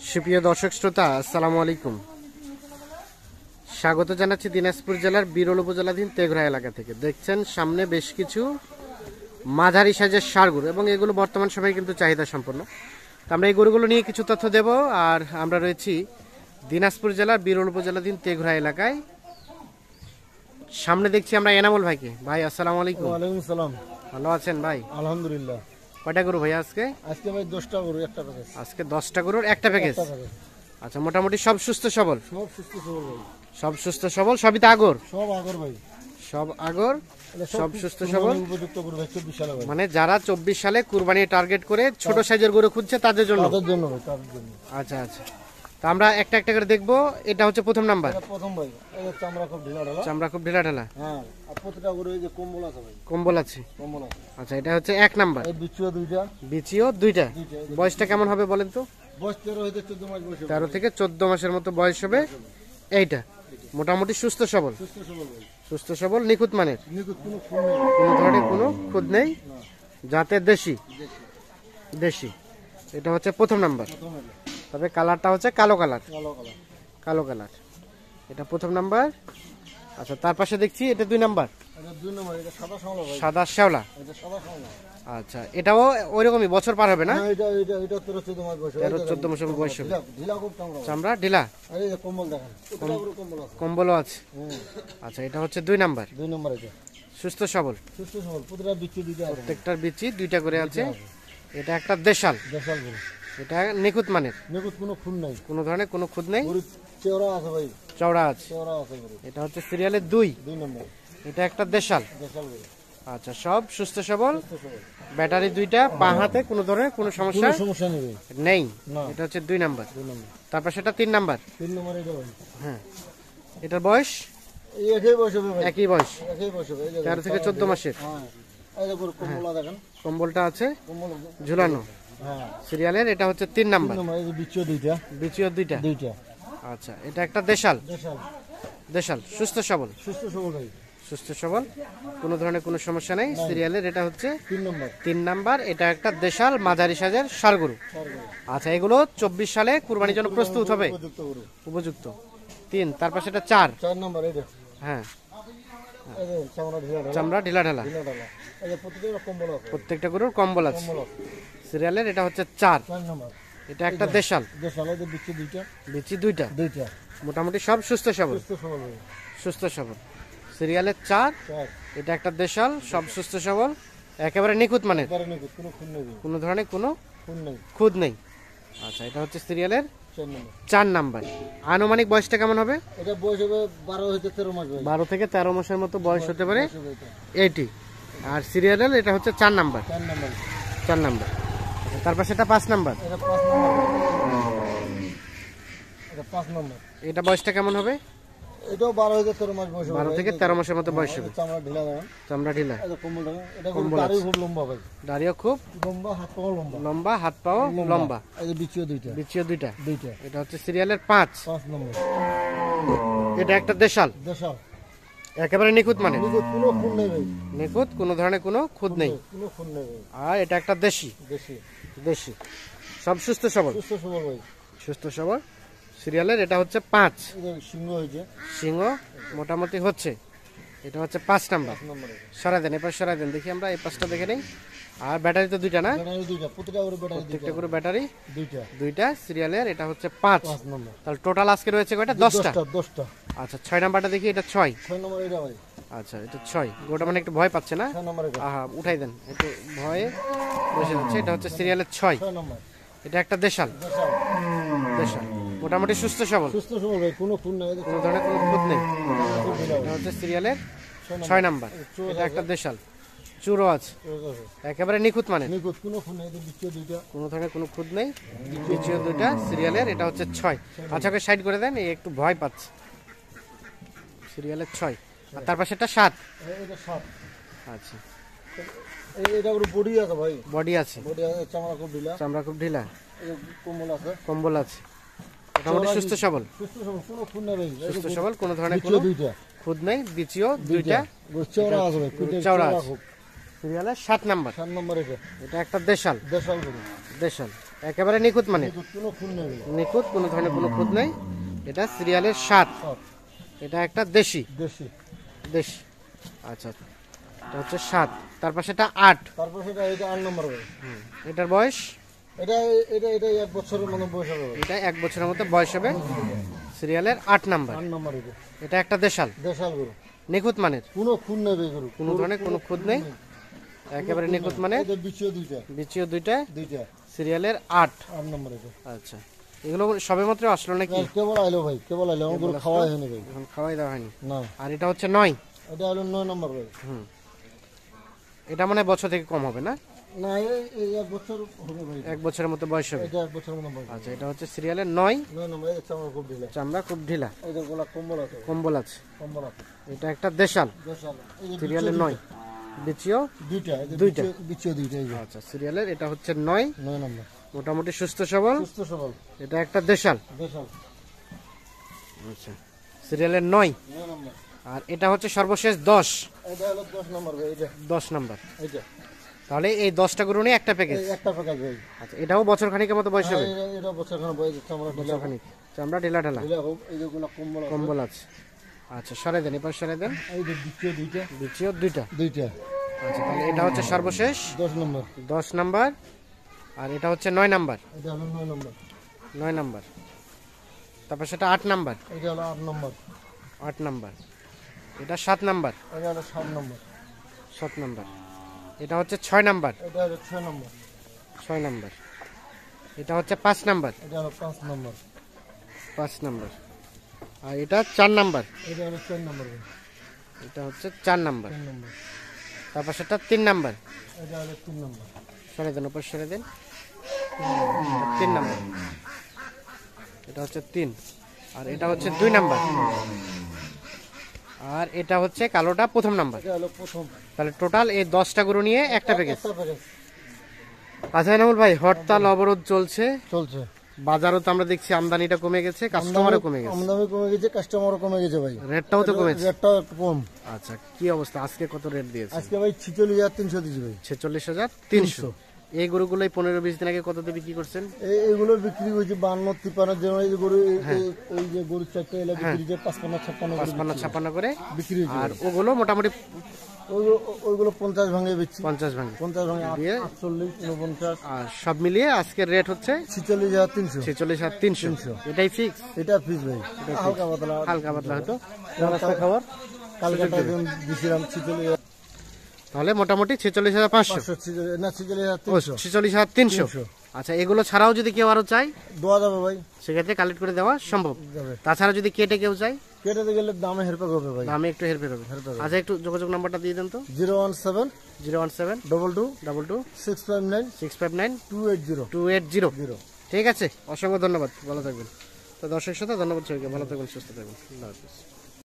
সুপ্রিয় দর্শক শ্রোতা, আসসালামু আলাইকুম। স্বাগত জানাচ্ছি দিনাজপুর জেলার বিরল উপজেলাধীন তেঘরা এলাকা থেকে। দেখছেন সামনে বেশ কিছু মাঝারি সাইজের ষাঁড় গরু, এবং এগুলো বর্তমান সময়ে কিন্তু চাহিদা সম্পন্ন। তো আমরা এই গরুগুলো নিয়ে কিছু তথ্য দেব। আর আমরা রয়েছি দিনাজপুর জেলার বিরল উপজেলাধীন তেঘরা এলাকায়। সামনে দেখছি আমরা এনামুল ভাইকে। ভাই আসসালামু আলাইকুম। ওয়ালাইকুম সালাম। ভালো আছেন ভাই? আলহামদুলিল্লাহ। কয়টা গরু ভাই আজকে? আজকে ভাই 10টা গরু একটা প্যাকেজ। আজকে 10টা গরুর একটা প্যাকেজ। আচ্ছা, মোটামুটি সব সুস্থ সবল? সব সুস্থ সবল ভাই। সব সুস্থ সবল, সবই তো আগর? সব আগর ভাই। সব আগর, সব সুস্থ সবল। উপযুক্ত গরু ভাই 24 সালে ভাই। মানে যারা 24 সালে কুরবানি টার্গেট করে ছোট সাইজের গরু খুঁজছে তাদের জন্য? তাদের জন্য ভাই, তাদের জন্য। আচ্ছা আচ্ছা, তো আমরা একটা একটা করে দেখবো। এটা হচ্ছে প্রথম নাম্বার। এটা প্রথম ভাই। এই যে চামড়া খুব ঢিলা ঢালা। চামড়া খুব ঢিলা ঢালা। হ্যাঁ, আর প্রতিটা গরু এই যে কম্বল আছে ভাই। কম্বল আছে? কম্বল আছে। আচ্ছা, এটা হচ্ছে এক নাম্বার। এই বিচুয়া দুইটা। বিচিও দুইটা। বয়সটা কেমন হবে বলেন তো? বয়স 13 হইতে 14 মাস বয়স। 13 থেকে 14 মাসের মতো বয়স হবে। এইটা মোটামুটি সুস্থ সবল? সুস্থ সবল ভাই। সুস্থ সবল, নিখুঁত মানের? নিকুত কোনো খুন নেই। কোনো ধরনের কোনো খুঁত নেই, জাতের দেশি। দেশি। এটা হচ্ছে প্রথম নাম্বার। প্রথম এটা। তবে কালারটা হচ্ছে কালো কালার। কালো কালো। কালো কালার, এটা প্রথম নাম্বার। আচ্ছা, তার পাশে দেখছি এটা 2 নাম্বার। এটা 2 নম্বর। এটা সাদা শ্যাওলা ভাই। সাদা শ্যাওলা। এটা সাদা শ্যাওলা। আচ্ছা, এটাও ওইরকমই বছর পার হবে না? হ্যাঁ, এটা 13 14 মাস বয়স। 13-14 মাসের বয়স হবে। ঢিলা খুব চামড়া। চামড়া ঢিলা। আরে এই যে কম্বল দেখেন। প্রতিটা গরু কম্বল আছে। কম্বলও আছে। আচ্ছা, এটা হচ্ছে 2 নাম্বার। 2 নম্বর এটা। সুস্থ সবল, সুস্থ সবল। প্রতিটা বিচি দুইটা আছে। প্রত্যেকটার বিচি 2টা করে আছে। এটা একটা দেশাল। দেশাল গরু। এটা নিখুঁত মানের? নিকুত কোনো খুন নাই। কোনো ধরনের কোনো খুঁত নেই। গরু চেওড়া আছে ভাই। চওড়া আছে। চেওড়া আছে গরু। এটা হচ্ছে সিরিয়ালের 2 নম্বর। এটা একটা দেশাল। দেশাল গরু। আচ্ছা, সব সুস্থ সবল। সুস্থ সবল। ব্যাটারি 2টা, পা হাতে কোনো ধরনের কোনো সমস্যা কোনো সমস্যা নেই ভাই। নেই। না। এটা হচ্ছে 2 নাম্বার। 2 নম্বর। তারপর সেটা 3 নাম্বার। 3 নম্বর এটা ভাই। হ্যাঁ, এটার বয়স? এই একই বয়স হবে ভাই। একই বয়স, একই বয়স হবে। এই যে 13 থেকে 14 মাসের। হ্যাঁ, এই যে গরু কম্বলা দেখেন। কম্বলটা আছে কম্বল। ঝুলানো হ্যাঁ। সিরিয়ালের। এটা হচ্ছে 3 3 নাম্বার। নম্বর। এই যে বিচি দুইটা। বিচিও 2টা। দুইটা। আচ্ছা, এটা একটা দেশাল। দেশাল। দেশাল সুস্থ সবল। সুস্থ সবল ভাই। সুস্থ সবল, কোনো ধরনের কোনো সমস্যা নেই। সিরিয়ালের এটা হচ্ছে 3 নম্বর। 3 নাম্বার। এটা একটা দেশাল মাঝারি সাইজের ষাঁড় গরু। আচ্ছা, এগুলো 24 সালে কুরবানির জন্য প্রস্তুত হবে। উপযুক্ত গরু। উপযুক্ত 3। তারপর সেটা 4। 4 নম্বর এটা। হ্যাঁ, এই যে চামড়া ঢিলা ঢালা। চামড়া ঢিলা ঢালা। ঢিলা ঢালা। এই যে প্রতিটা কম্বল আছে। প্রত্যেকটা গরুর কম্বল আছে। কম্বল আছে। সিরিয়ালের এটা হচ্ছে 4। 4 নম্বর। এটা একটা দেশাল। দেশাল। এই যে বিচি দুইটা। বিচি 2টা। দুইটা। মোটামুটি সব সুস্থ সবল। সুস্থ সবল ভাই। সুস্থ সবল। সিরিয়ালের 4। 4। এটা একটা দেশাল, সব সুস্থ সবল, একেবারে নিখুঁত মানের। এবারে নিকুত কোনো খুন নেই। কোনো ধরনের কোনো খুন নেই। খুঁত নেই। আচ্ছা, এটা হচ্ছে সিরিয়ালের 4 নম্বর। 4 নাম্বার। আনুমানিক বয়সটা কেমন হবে? এটা বয়স হবে 12 হইতে 13 মাস ভাই। 12 থেকে 13 মাসের মতো বয়স হতে পারে। বয়স হবে এটা। 80। আর সিরিয়ালের এটা হচ্ছে 4 নাম্বার। 4 নম্বর। 4 নাম্বার। আচ্ছা, তারপর সেটা 5 নাম্বার। এটা 5 নম্বর। এটা 5 নম্বর। এটা বয়সটা কেমন হবে? এটাও 12 হইতে 13 মাস বয়স হবে। 12 থেকে 13 মাসের মতো বয়স হবে। চামড়া ঢিলা দেখেন। চামড়া ঢিলা। এই যে কম্বল দেখেন। এটা কম্বল দাড়ি আছে। খুব লম্বা ভাই। দাড়িও খুব লম্বা, হাত পাও লম্বা। লম্বা, হাত পাও লম্বা। এই যে বিচিও দুইটা। বিচিও 2টা। দুইটা। এটা হচ্ছে সিরিয়ালের 5। 5 নম্বর। এটা একটা দেশাল, দেশাল। একেবারে নিখুঁত মানে? নিকুত কোনো খুন নেই ভাই। নিখুঁত, কোনো ধরনের কোনো খুঁত নেই। কোনো খুন নেই ভাই। আর এটা একটা দেশি। দেশি। দেশি, সব সুস্থ সবল। সুস্থ সবল ভাই। সুস্থ সবল। সিরিয়ালের এটা হচ্ছে 5। এই যে সিংহ হয়েছে। সিংহ মোটামুটি হচ্ছে। এটা হচ্ছে 5 নাম্বার। 5 নম্বরে। সরাই দেন, এবার সরাই দেন, দেখি আমরা এই 5টা দেখে নেই। আর ব্যাটারি তো 2টা না? ব্যাটারি দুইটা। প্রতিটা করে ব্যাটারি প্রত্যেকটা দুইটা। করে ব্যাটারি দুইটা। 2টা। সিরিয়ালের এটা হচ্ছে 5। 5 নম্বর। তাহলে টোটাল আজকে রয়েছে কয়টা? 10টা। 10টা। আচ্ছা, 6 নাম্বারটা দেখি। এটা 6। 6 নম্বর এটা ভাই। আচ্ছা, এটা 6। গোটা মানে একটু ভয় পাচ্ছে না? 6 নম্বর এটা। আহা, উঠাই দেন, একটু ভয়ে বসে যাচ্ছে। এটা হচ্ছে সিরিয়ালের 6। 6 নম্বর। এটা একটা দেশাল। দেশাল। দেশাল, মোটামুটি সুস্থ সবল, সুস্থ সবল ভাই। কোনো খুন নাই। কোনো ধরনের কোনো খুঁত নেই। খুব ঢিলা এটা ভাই। হচ্ছে সিরিয়ালের 6 6 নাম্বার। এটা একটা দেশাল, চুরো আছে, একেবারে নিখুঁত মানে? নিকুত কোনো খুন নাই। এই বিচিও দুইটা। কোনো ধরনের কোনো খুঁত নেই। বিচিও 2টা। সিরিয়ালের এটা হচ্ছে 6। আচ্ছা, ওকে সাইড করে দেন, এই একটু ভয় পাচ্ছে। সিরিয়ালের 6। আর তারপর সেটা 7। এটা 7। আচ্ছা, এটা পুরো বডি আছে ভাই। বডি আছে, বডি আছে। চামড়া খুব ঢিলা। চামড়া খুব ঢিলা। এই যে কম্বল আছে। কম্বল আছে, মোটামুটি সুস্থ সবল। সুস্থ সবল। কোনো খুন নাই ভাই। সুস্থ সবল, কোনো ধরনের বিচিও কোনো দুইটা। খুঁত নেই। বিচিও 2টা। চওড়া আছে ভাই। চওড়া আছে। সিরিয়ালের 7 নাম্বার। 7 নম্বর এটা। এটা একটা দেশাল। দেশাল গরু। দেশাল, একেবারে নিখুঁত মানে, কোনো খুন নেই, নিখুঁত, কোনো ধরনের কোনো খুঁত নেই। এটা সিরিয়ালের 7, এটা একটা দেশি, দেশি। দেশি। আচ্ছা, এটা হচ্ছে 7, তার পাশে এটা 8, তারপর সেটা এটা 8 নম্বর ভাই। এটার বয়স, এটা এটা এটা 1 বছরের মতো বয়স হবে ভাই। এটা 1 বছরের মতো বয়স হবে, সিরিয়ালের 8 নাম্বার। 8 নম্বর এটা। এটা একটা দেশাল, দেশাল গরু, নিখুঁত মানের, কোনো খুন নেই ভাই গরু, কোনো ধরনের কোনো খুঁত নেই, একেবারে নিখুঁত মানের। এটা বিচিও দুইটা, বিচিও দুইটা, দুইটা সিরিয়ালের 8। 8 নম্বর এটা। আচ্ছা, এগুলো সবেমাত্র আসলো নাকি? কেবল আইলো ভাই, কেবল আইলো, আমার গরু খাওয়াই হয়নি ভাই, এখন খাওয়াই দেওয়া হয়নি। না। আর এটা হচ্ছে 9, এটা হলো 9 নম্বর ভাই। এটা মানে বছর থেকে কম হবে না? না, এই 1 বছর হবে ভাই, 1 বছরের মতো বয়স হবে। এটা 1 বছর মতো বয়স। আচ্ছা, এটা হচ্ছে সিরিয়ালের 9, 9 নম্বর, এটা চামড়া খুব ঢিলা, চামড়া খুব ঢিলা, এই যে গোলা কম্বল আছে, কম্বল আছে। কম্বল আছে। এটা একটা দেশাল, দেশাল, এই যে সিরিয়ালের 9, বিচিও দুইটা, এই যে দুইটা। বিচিও দুইটা, এই যে আচ্ছা, সিরিয়ালের এটা হচ্ছে 9, 9 নম্বর, মোটামুটি সুস্থ সবল। সুস্থ সবল, এটা একটা দেশাল। দেশাল, আচ্ছা, সিরিয়ালের 9। 9 নম্বর। আর এটা হচ্ছে সর্বশেষ 10, এটা হলো 10 নম্বর ভাই, এটা 10 নাম্বার। এইটা তাহলে এই 10টা গরু নিয়ে একটা প্যাকেজ। এই একটা প্যাকেজ ভাই। আচ্ছা, এটাও বছর খানিকের মতো বয়স হবে, এটা বছর খান বয়স, চামড়া ঢিলা, বছর খানিক, চামড়া ঢিলা ঢালা, ঢিলা হোক, এই যে গোলা কম্বল আছে। কম্বল আছে। আচ্ছা, সরে দেন, এবার সরে দেন। এই যে বিচিও দুইটা, বিচিও দুইটা। দুইটা। আচ্ছা, তাহলে এটা হচ্ছে সর্বশেষ 10 নম্বর, 10 নাম্বার। আর এটা হচ্ছে 9 নাম্বার, এটা হলো 9 নম্বর, 9 নাম্বার। তারপর সেটা 8 নাম্বার, এটা হলো 8 নম্বর, 8 নাম্বার। এটা 7 নাম্বার, এটা হলো 7 নম্বর, 7 নাম্বার। এটা হচ্ছে 6 নাম্বার, এটা হলো 6 নম্বর, 6 নাম্বার। এটা হচ্ছে 5 নাম্বার, এটা হলো 5 নম্বর, 5 নাম্বার। আর এটা 4 নাম্বার, এটা হলো 4 নম্বর ভাই, এটা হচ্ছে 4 নাম্বার। 4 নম্বর, তারপর সেটা 3 নাম্বার, এটা হলো 3 নম্বর, সরে দেন, উপর সরে দেন। 3 নাম্বার, এটা হচ্ছে 3। আর এটা হচ্ছে 2 নাম্বার। আর এটা হচ্ছে কালোটা প্রথম নাম্বার। এটা হলো প্রথম। তাহলে টোটাল এই 10টা গরু নিয়ে একটা প্যাকেজ। একটা প্যাকেজ আচ্ছা এনামুল ভাই, হরতাল অবরোধ চলছে, চলছে, বাজারও তো আমরা দেখছি আমদানিটা কমে গেছে, কাস্টমারও কমে গেছে, আমদানি কমে গেছে, কাস্টমারও কমে গেছে ভাই, রেটটাও তো কমেছে। রেটটাও একটু কম। আচ্ছা, কি অবস্থা আজকে, কত রেট দিয়েছে? আজকে ভাই 46,300 দিয়েছি ভাই, 46,300। এই গরুগুলো 15-20 দিন আগে কত দিয়ে বিক্রি করছেন? এইগুলো বিক্রি হয়েছে 52-53 যেমন এই যে গরু, এই যে গরুর চারটে এলা বিক্রি যে 55-56 55-56 করে বিক্রি হয়েছে। আর ওগুলো মোটামুটি ওইগুলো 50 ভাঙে বেচছি, 50 ভাঙে 50 ভাঙে দিয়ে 48, 49, আর সব মিলিয়ে আজকের রেট হচ্ছে 46,300। 46,300। এটাই ফিক্স, এটা ফিস ভাই, হালকা পাতলা, হালকা পাতলা হয়তো রাস্তা খাবার। কালকে দিয়েছিলাম 46,500, তাহলে মোটামুটি 46,500, না 46,300 46,300। আচ্ছা, এগুলো ছাড়াও যদি কেউ আরো চায় দেওয়া যাবে ভাই, সেক্ষেত্রে কালেক্ট করে দেওয়া সম্ভব। যাবে। তাছাড়া যদি কেটে কেউ চায়, কেটে গেলে দামে হেরফের হবে ভাই। দামে একটু হেরফের হবে। আচ্ছা, একটু যোগাযোগ নাম্বারটা দিয়ে দেন তো। 017 017 22 22 659 659 280 280। ঠিক আছে, অসংখ্য ধন্যবাদ, ভালো থাকবেন। তো দর্শক শ্রোতা, ধন্যবাদ সবাইকে, ভালো থাকবেন, সুস্থ থাকবেন, আল্লাহ হাফেজ।